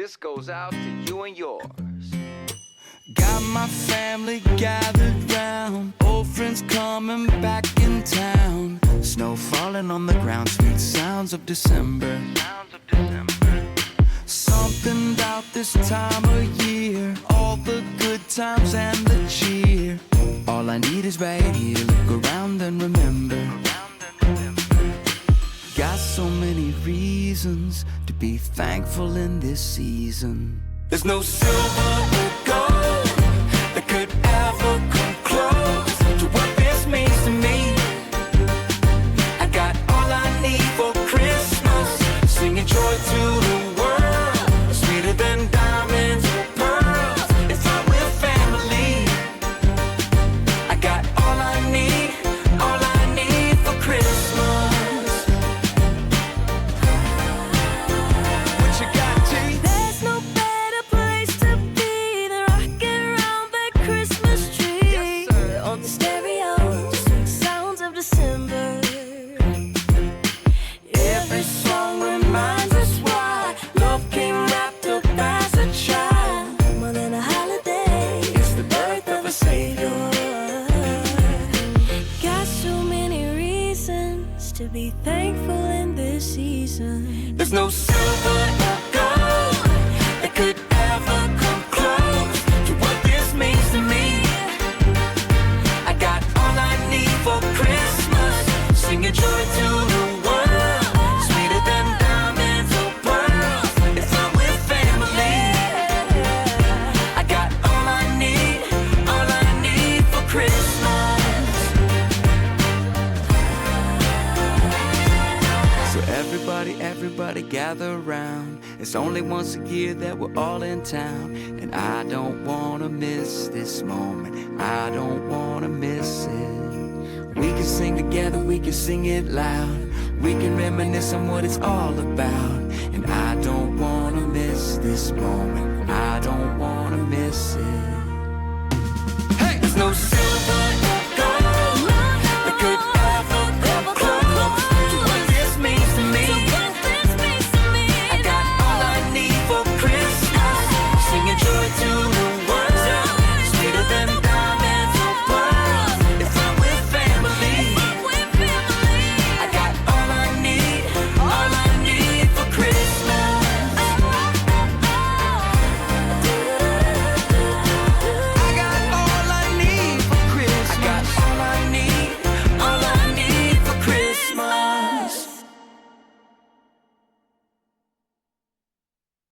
This goes out to you and yours. Got my family gathered round, old friends coming back in town. Snow falling on the ground, sweet sounds of December. Something about this time of year, all the good times and the cheer. All I need is right here, look around and remember. Got so many reasons to be thankful in this season. There's no silver or gold that could ever come close to what this means to me. I got all I need for Christmas, singing joy to the world, sweeter than diamonds or pearls. It's all with family. I got all I need for Christmas. What you got, G? There's no better place to be than rocking around that Christmas tree. Yes, sir. On the stereo, sweet sounds of December. Every song reminds us why love came wrapped up as a child. More than a holiday, It's the birth of a savior. got so many reasons to be thankful in this season. There's no silver or gold that could ever come close to what this means to me. I got all I need for Christmas, singing joy to the world, sweeter than diamonds or pearls. It's all with family. I got all I need for Christmas. So everybody gather round. It's only once a year that we're all in town, and I don't wanna miss this moment. I don't wanna miss it. We can sing together, we can sing it loud. We can reminisce on what it's all about, and I don't wanna miss this moment. I don't wanna miss it. Hey, there's no silver